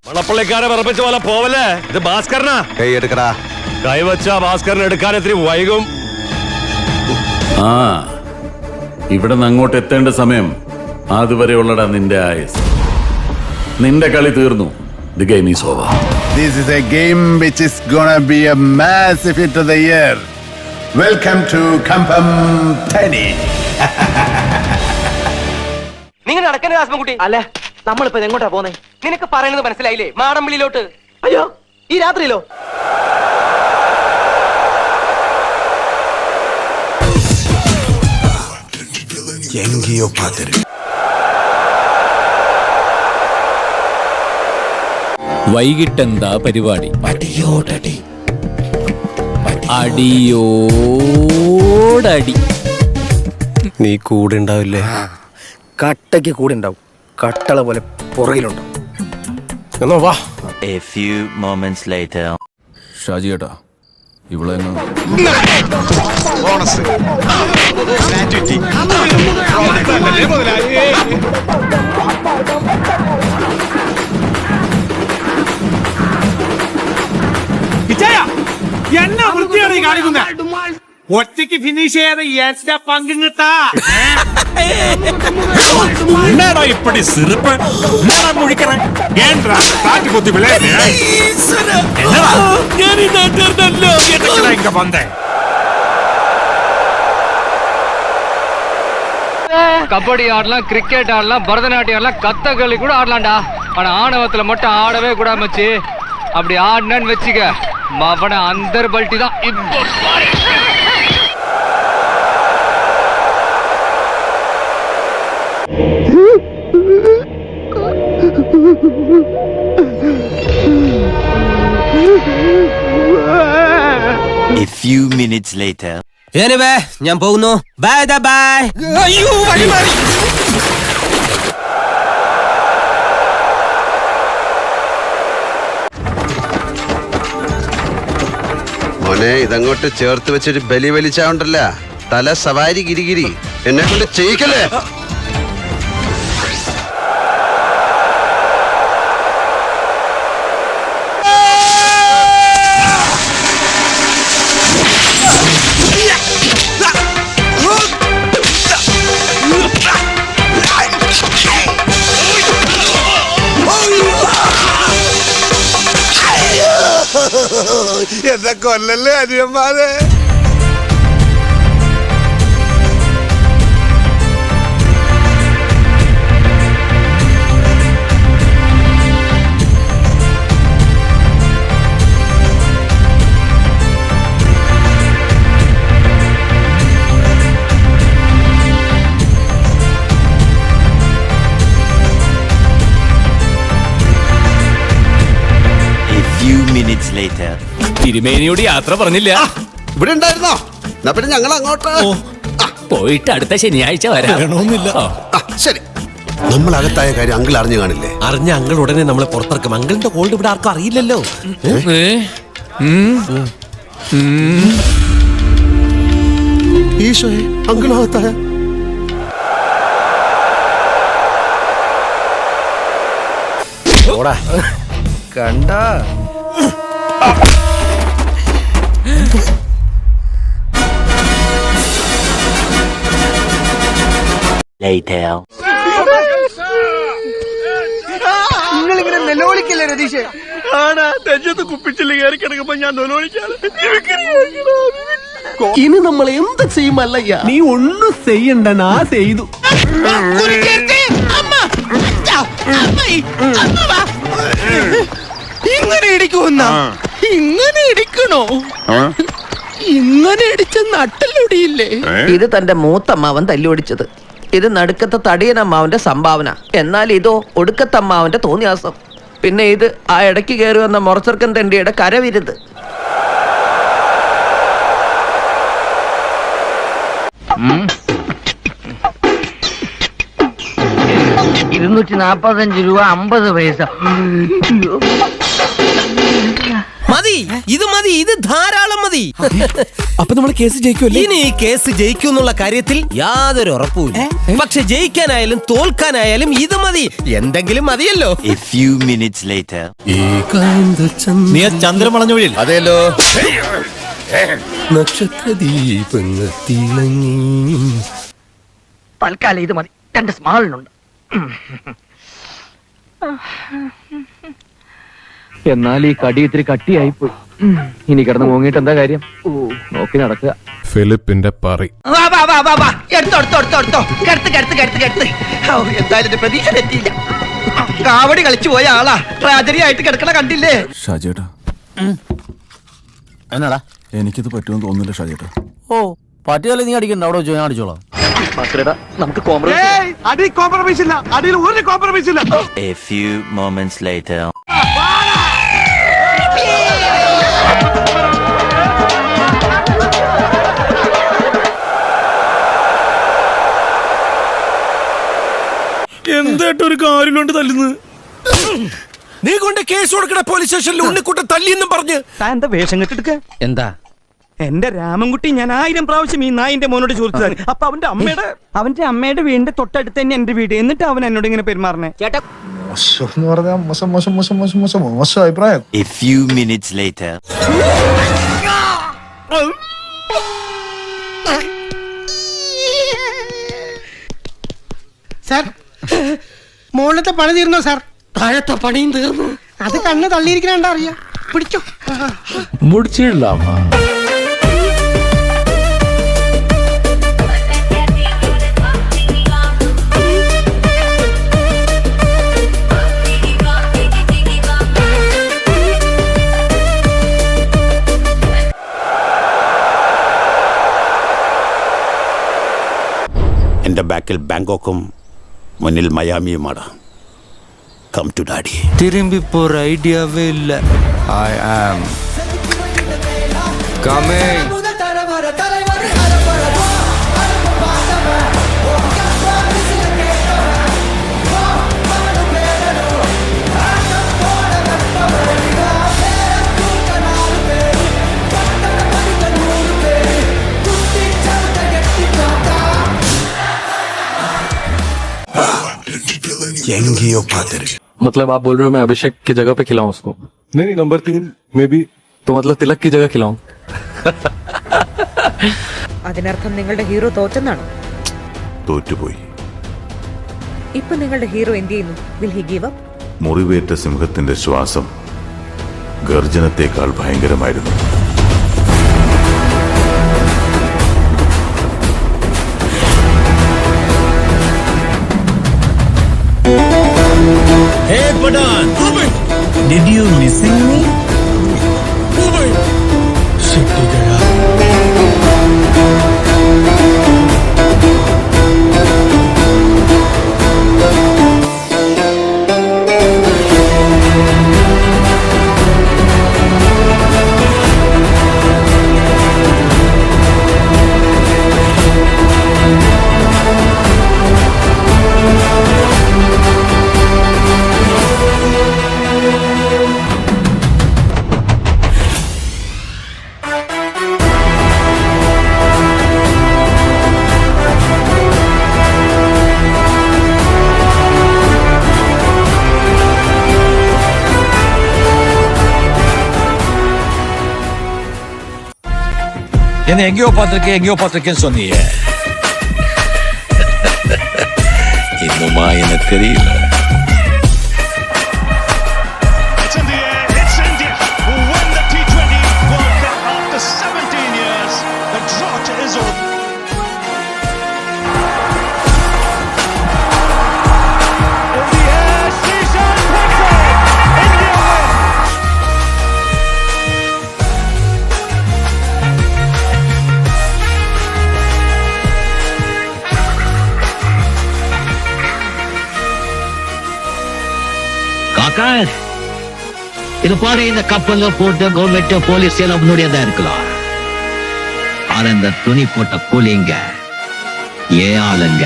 മണപ്പള്ളിക്കാരെ വിറപ്പിച്ച പോലെ പോവല്ലേ. ഇത് ഭാസ്കരനാ. കൈ എടുക്കടാ. കൈവച്ച ഭാസ്കരൻ എടുക്കാൻ ഇത്തിരി വൈകും. ആ, ഇവിടെ നിന്ന് അങ്ങോട്ട് എത്തേണ്ട സമയം അതുവരെ ഉള്ളടാ നിന്റെ ആയുസ്. നിന്റെ കളി തീർന്നു. The game is over. This is a game which is gonna be a massive hit of the year. Welcome to Kampam Tani. നിങ്ങൾ നടക്കണേ ദാസമൻകുട്ടി. അല്ല, നമ്മളിപ്പോ എങ്ങോട്ടാ പോന്നെ? നിനക്ക് പറയുന്നത് മനസ്സിലായില്ലേ? മാടമ്പിളിയിലോട്ട്. അയ്യോ, ഈ രാത്രിയിലോ? വൈകിട്ടെന്താ പരിപാടി? അടിയോടടി. നീ കൂടെ ഉണ്ടാവില്ലേ? കട്ടയ്ക്ക് കൂടെ ഉണ്ടാവും. കട്ടള പോലെ പുറകിലുണ്ടാവും. എന്നോ വാ. A few moments later. Shaji ഏട്ടാ, ഇവിടെ എന്നാ വൃത്തിയാണ് കാണിക്കുന്നത്? ഒറ്റയ്ക്ക് ഫിനിഷ് ചെയ്യാതെ എന്റെ പങ്കും കിട്ടാ. ഇപ്പടി സിറിപ്പ് கபடி ஆடலாம், கிரிக்கெட் ஆடலாம், பரதநாட்டியம் ஆடலாம், கத்தகளி கூட ஆடலாம்டா. ஆனா ஆணவத்துல மட்டும் ஆடவே கூடாது மச்சி. அப்படி ஆடினு வச்சுக்க, மவன அந்தர் பல்ட்டி தான். இப்போ A few minutes later. ഞാൻ പോകുന്നു. Bye bye. അയ്യോ, വഴി മാറി. മോനെ, ഇതങ്ങോട്ട് ചേർത്ത് വെച്ചൊരു ബലി വലിച്ചാണ്ടല്ല. തല സവാരി ഗിരിഗിരി എന്നെ കൊണ്ട് ചെയ്യിക്കല്ലേ. എന്നെ കൊല്ലല്ലേ അനിയന്മാരെ. A few minutes later. തിരുമേനിയോട് യാത്ര പറഞ്ഞില്ല. ഇവിടെ ഉണ്ടായിരുന്നോ? എന്നാ പിന്നെ ഞങ്ങൾ അങ്ങോട്ട് പോയിട്ട് അടുത്ത ശനിയാഴ്ച വരാമെന്നില്ല. ശരി. നമ്മൾ അകത്തായ കാര്യം അങ്കിൾ അറിഞ്ഞു കാണില്ലേ? അറിഞ്ഞ അങ്കിൾ ഉടനെ നമ്മളെ പുറത്തിറക്കും. അങ്കിളിന്റെ കോൾഡ് ഇവിടെ ആർക്കും അറിയില്ലല്ലോ. ഈശോയെ, അങ്കിൾ അകത്തായ കണ്ട Later. നിങ്ങളിങ്ങനെ നിലവിളിക്കല്ലേ രതീഷ്? ആടാ, നെഞ്ചത്ത് കുപ്പിച്ചില് കയറി കിടക്കുമ്പോ ഞാൻ നിലവിളിക്കാതെ. ഇനി നമ്മൾ എന്ത് ചെയ്യുമല്ലയ്യ? നീ ഒന്നും ചെയ്യണ്ട, നാ ചെയ്തു. ഇങ്ങനെ ഇടിക്കുന്ന ഇങ്ങനെ ഇടിക്കണോ? ഇങ്ങനെ ഇടിച്ച നട്ടലൊടിയില്ലേ? ഇത് തന്റെ മൂത്തമ്മാവൻ തല്ലുപിടിച്ചത്. ഇത് നടുക്കത്തെ തടിയനമ്മാവന്റെ സംഭാവന. എന്നാൽ ഇതോ ഒടുക്കത്തമ്മാവന്റെ തോന്നിയാസം. പിന്നെ ഇത് ആ ഇടയ്ക്ക് കയറി വന്ന മൊറച്ചർക്കൻ തെണ്ടിയുടെ കരവിരുത്. 245 രൂപ 50 പൈസ. മതി, ഇത് മതി, ഇത് ധാരാളം മതി. അപ്പൊ നമ്മൾ കേസ് ജയിക്കുമല്ലേ? ഇനി ഈ കേസ് ജയിക്കുന്നുള്ള കാര്യത്തിൽ യാതൊരു ഉറപ്പുമില്ല. പക്ഷെ ജയിക്കാനായാലും തോൽക്കാനായാലും ഇത് മതി, എന്തെങ്കിലും മതിയല്ലോ. A few minutes later. നീ ചന്ദ്രമളഞ്ഞ വഴിയിൽ അതെല്ലോ. തൽക്കാലം ഇത് മതി, 2 സ്മാളിനുണ്ട്. എന്നാൽ ഈ കടി ഇത്തിരി കട്ടിയായിപ്പോയി. ഇനി കിടന്ന് മൂങ്ങിയിട്ട് എന്താ കാര്യം? നോക്കി നടക്കുക. ഫിലിപ്പിന്റെ പറി. എന്തായാലും എന്റെ പ്രതീക്ഷ തെറ്റിയില്ല. കാവടി കളിച്ചു പോയ ആളാ ട്രാജഡി ആയിട്ട് കിടക്കണ കണ്ടില്ലേ? ഷാജിയേട്ടാ, എന്നാടാ എനിക്കിത് പറ്റുമെന്ന് തോന്നുന്നില്ല ഷാജിയേട്ടാ. ഓ പറ്റിയാലേ നീ അടിക്കണ്ട, അവിടെ വെച്ചോ, ഞാൻ അടിച്ചോളാം. നമുക്ക് കോംപ്രമൈസ്. അടി കോംപ്രമൈസ് ഇല്ല, അടിയിൽ ഒരു കോംപ്രമൈസ് ഇല്ല. A few moments later. എന്തായിട്ടൊരു കാര്യമുണ്ട് തല്ലുന്നത്? നീ കൊണ്ട് കേസ് കൊടുക്കണ പോലീസ് സ്റ്റേഷനിൽ ഉണ്ണിക്കുട്ടൻ തല്ലിയെന്നും പറഞ്ഞ്. എന്താ വേഷം കെട്ടെടുക്ക? എന്താ എന്റെ രാമൻകുട്ടി ഞാൻ 1000 പ്രാവശ്യം ഈ നായിന്റെ മോനോട് ചോദിച്ചതാണ്. അപ്പൊ അവന്റെ അമ്മയുടെ വീടിന്റെ തൊട്ടടുത്ത് തന്നെ എന്റെ വീട്. എന്നിട്ട് അവൻ എന്നോട് ഇങ്ങനെ പെരുമാറണേ. ചേട്ടാ മോശം അഭിപ്രായം. A few minutes later. Sir, മുകളിലത്തെ പണി തീർന്നോ സാർ? താഴത്തെ പണിയും തീർന്നു. അത് കണ്ണ് തള്ളിയിരിക്കണ അറിയാ. പിടിച്ചോ. മുടിച്ചിടലാമാ. എൻ്റെ ബാക്കിൽ ബാങ്കോക്കും മുന്നിൽ മയാമിയുമാണ്. Come to daddy. തിരുമ്പി പോற ഐഡിയാവേ ഇല്ല. I am coming. मतलब आप बोल रहे हो मैं अभिषेक की जगह पे खिलाऊं उसको? नहीं, नंबर 3 में भी. तो मतलब तिलक की जगह खिलाऊं? അതിനർത്ഥം നിങ്ങളുടെ ഹീറോ തോറ്റെന്നാണ്. തോറ്റുപോയി. ഇപ്പൊ നിങ്ങളുടെ ഹീറോ എന്ത് ചെയ്യുന്നു? Will he give up? മുറിവേറ്റ സിംഹത്തിന്റെ ശ്വാസം ഗർജനത്തെക്കാൾ ഭയങ്കരമായിരുന്നു. Hey Padan, did you missing me? என்ன எங்கேயோ பார்த்திருக்கேன்னு சொன்னீங்க. இன்னுமா எனக்கு தெரியல. இது பாரு, இந்த கப்பல்ல போட்டு கவர்மெண்ட் போலீஸ் எல்லாம் முன்னாடியே தான் இருக்கலாம். ஆனா இந்த துணி போட்ட கூலிங்க ஏன் ஆளுங்க